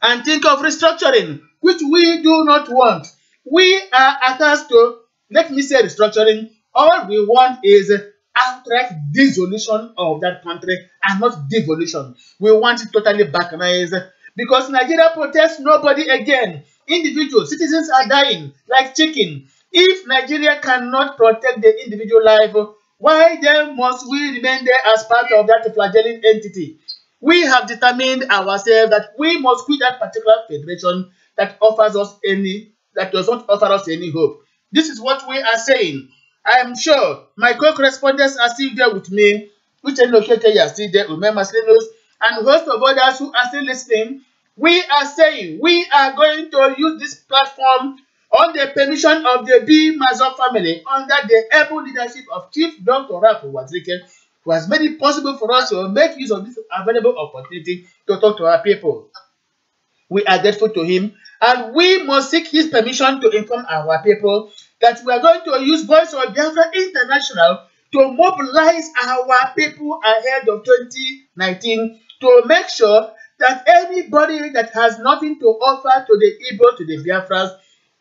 and think of restructuring, which we do not want. We are attached to, let me say, restructuring. All we want is outright dissolution of that country and not devolution. We want it totally balkanized, because Nigeria protects nobody again. Individual citizens are dying like chicken. If Nigeria cannot protect the individual life, why then must we remain there as part of that flagelling entity? We have determined ourselves that we must quit that particular federation that does not offer us any hope. This is what we are saying. I am sure my co-correspondents are still there with me. Uchenna Okeke are still there, Umema Slenos, and a host of others who are still listening. We are saying we are going to use this platform on the permission of the bim-massob family under the able leadership of Chief Dr. Rafu Wazirike, who has made it possible for us to make use of this available opportunity to talk to our people. We are grateful to him, and we must seek his permission to inform our people that we are going to use Voice of Biafra International to mobilize our people ahead of 2019 to make sure that anybody that has nothing to offer to the Igbo, to the Biafrans,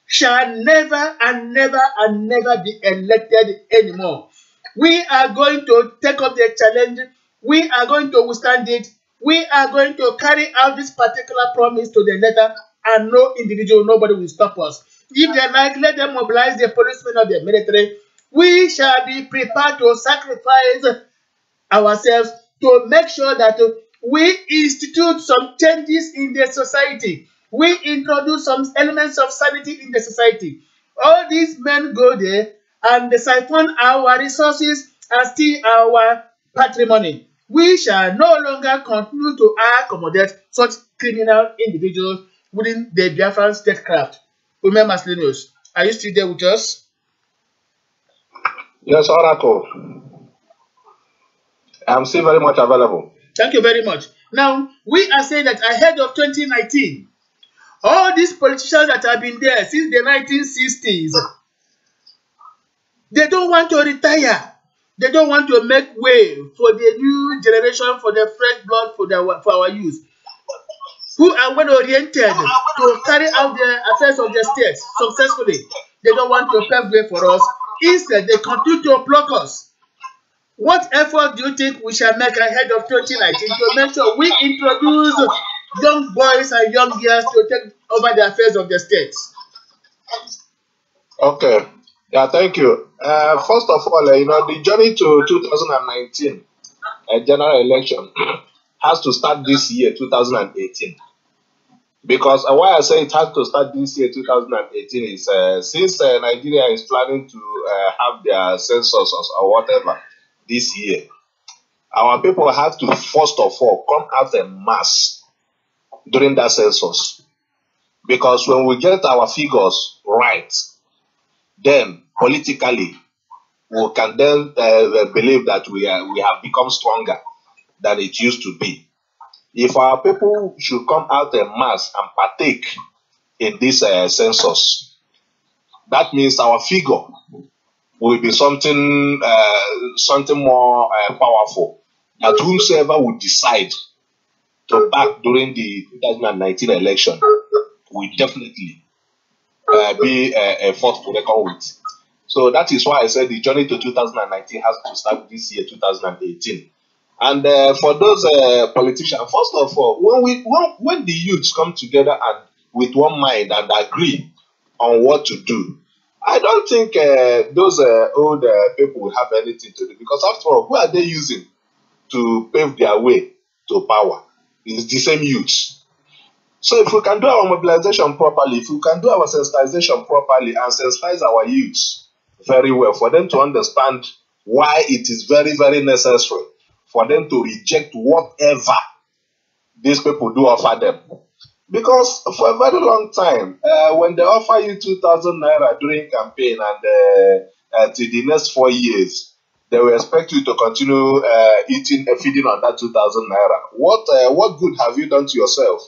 shall never and never and never be elected anymore. We are going to take up the challenge. We are going to withstand it. We are going to carry out this particular promise to the letter, and no individual, nobody will stop us. If they like, let them mobilize the policemen of the military. We shall be prepared to sacrifice ourselves to make sure that we institute some changes in the society. We introduce some elements of sanity in the society. All these men go there and they siphon our resources and steal our patrimony. We shall no longer continue to accommodate such criminal individuals within the Biafran statecraft. Umema Slenos, are you still there with us? Yes, Oracle. I'm still very much available. Thank you very much. Now, we are saying that ahead of 2019, all these politicians that have been there since the 1960s, they don't want to retire. They don't want to make way for the new generation, for the fresh blood, for our youth, who are well-oriented to carry out the affairs of the state successfully. They don't want to pave way for us. Instead, they continue to block us. What effort do you think we shall make ahead of 2019 to make sure we introduce young boys and young girls to take over the affairs of the states? Okay. Yeah, thank you. First of all, the journey to 2019 general election has to start this year, 2018. Because why I say it has to start this year, 2018, is since Nigeria is planning to have their census or whatever this year, our people have to first of all come out en masse during that census. Because when we get our figures right, then politically we can then believe that we have become stronger than it used to be. If our people should come out en masse and partake in this census, that means our figure will be something more powerful. That whomsoever would decide to back during the 2019 election will definitely be a force to reckon with. So that is why I said the journey to 2019 has to start this year, 2018. And for those politicians, first of all, when the youths come together and with one mind and agree on what to do, I don't think those old people will have anything to do. Because after all, who are they using to pave their way to power? It's the same youths. So if we can do our mobilization properly, if we can do our sensitization properly and sensitize our youths very well for them to understand why it is very, very necessary for them to reject whatever these people do offer them. Because for a very long time, when they offer you 2,000 naira during campaign and to the next 4 years, they will expect you to continue feeding on that 2,000 naira. What good have you done to yourself?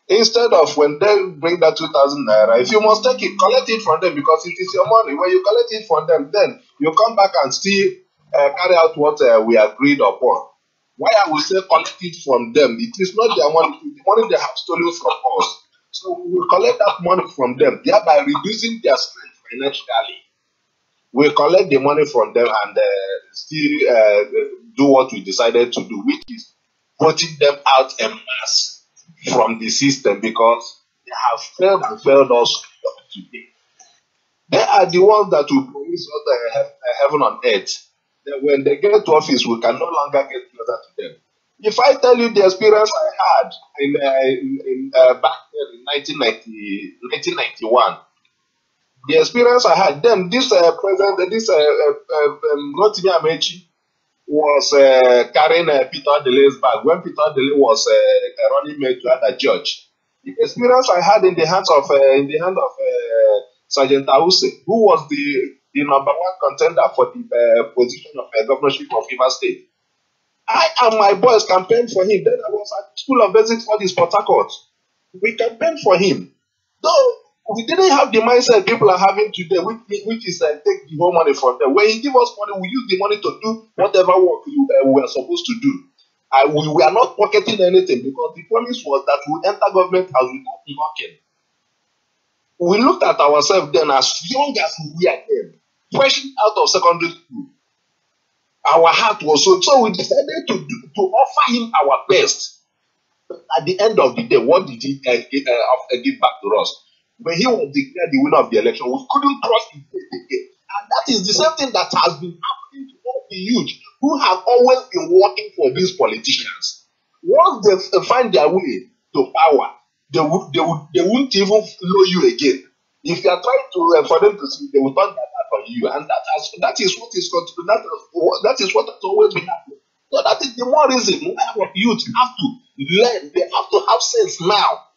Instead of when they bring that 2,000 naira, if you must take it, collect it from them because it is your money. When you collect it from them, then you come back and still carry out what we agreed upon. Why I will say collect it from them? It is not their money, the money they have stolen from us. So we will collect that money from them, thereby reducing their strength financially. We collect the money from them and still do what we decided to do, which is voting them out en masse from the system because they have failed and failed us today. They are the ones that will promise us heaven on earth. That when they get to office, we can no longer get closer to them. If I tell you the experience I had in back then in 1991, the experience I had then, this president, this Rotimi Amechi was carrying Peter Dele's bag when Peter Dele was running mate to other judge. The experience I had in the hand of SergeantAuse, who was the number one contender for the position of governorship of Rivers State. I and my boys campaigned for him. Then I was at School of Basic Studies, Port Harcourt. We campaigned for him. Though we didn't have the mindset people are having today, which is take the whole money from them. When he give us money, we use the money to do whatever work we were supposed to do. We are not pocketing anything because the promise was that we enter government house without knocking. We looked at ourselves then as young as we are then, fresh out of secondary school. Our heart was so we decided to offer him our best. At the end of the day, what did he give back to us? When he was declared the winner of the election, we couldn't cross his face again. And that is the same thing that has been happening to all the youth who have always been working for these politicians. Once they find their way to power, they won't even know you again. If you are trying to for them to see, they will turn that back on you, and that is what has always been happening. So that is the more reason why our youth have to learn. They have to have sense now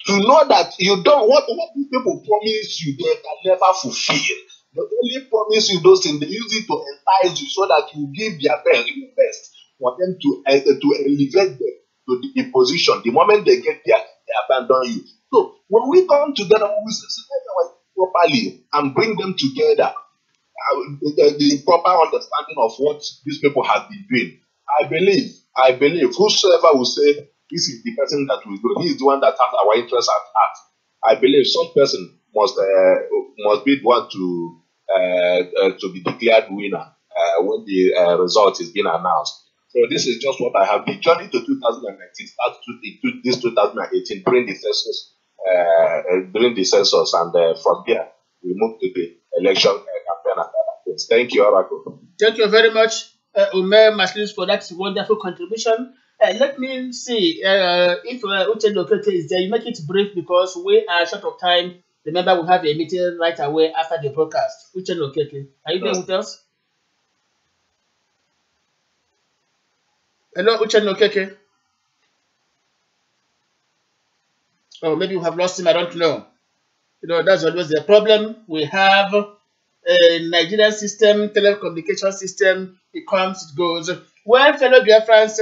to know that you don't what these people promise you, they can never fulfill. They only promise you those things. They use it to entice you so that you give your best for them to elevate them to the position. The moment they get there, they abandon you. So when we come together, we sensitize properly and bring them together, the proper understanding of what these people have been doing. I believe whosoever will say this is the person that will go, he is the one that has our interests at heart. I believe such person must be the one to be declared winner when the result is being announced. So this is just what I have. The journey to 2019 starts to this 2018 during the census, and from there we move to the election campaign and other things. Thank you, Oracle. Thank you very much, Umer Maslis for that wonderful contribution. Let me see if Uche Lokeke is there. You make it brief because we are short of time. Remember, we have a meeting right away after the broadcast. Uche Lokeke, are you there with us? Hello, Uche Lokeke. Oh, maybe we have lost him. I don't know. You know, that's always the problem. We have a Nigerian system, telecommunication system. It comes, it goes. Well, fellow Biafrans,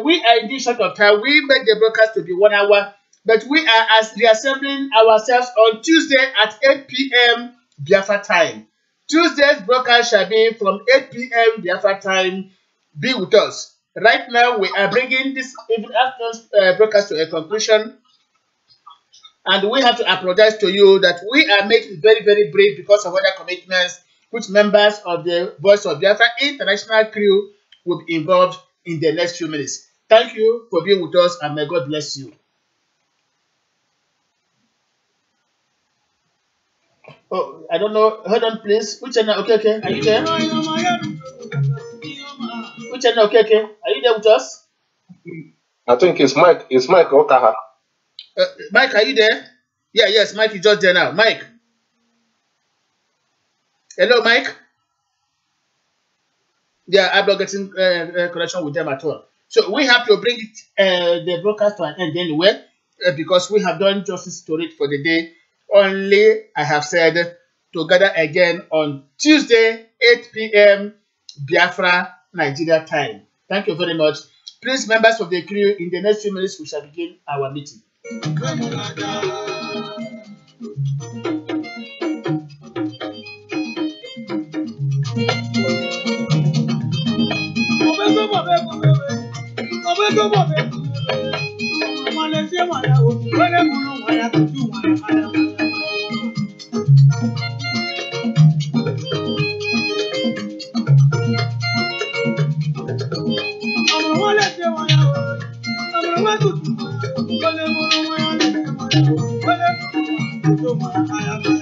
we are in this short of time. We make the broadcast to be 1 hour, but we are reassembling ourselves on Tuesday at 8 p.m. Biafra time. Tuesday's broadcast shall be from 8 p.m. Biafra time. Be with us. Right now, we are bringing this afternoon's broadcast to a conclusion. And we have to apologize to you that we are making very, very brief because of other commitments which members of the Voice of Biafra international crew will be involved in the next few minutes. Thank you for being with us and may God bless you. Oh, I don't know. Hold on, please. Which channel? Okay. Are you there? Which channel? Okay. Are you there with us? I think it's Mike. It's Mike Okaha. Mike, are you there? Yeah, yes, Mike is just there now. Mike. Hello, Mike. Yeah, I'm not getting connection with them at all. So we have to bring the broadcast to an end anyway because we have done justice to it for the day. Only, I have said, to gather again on Tuesday, 8 p.m. Biafra, Nigeria time. Thank you very much. Please, members of the crew, in the next few minutes, we shall begin our meeting. Thank you.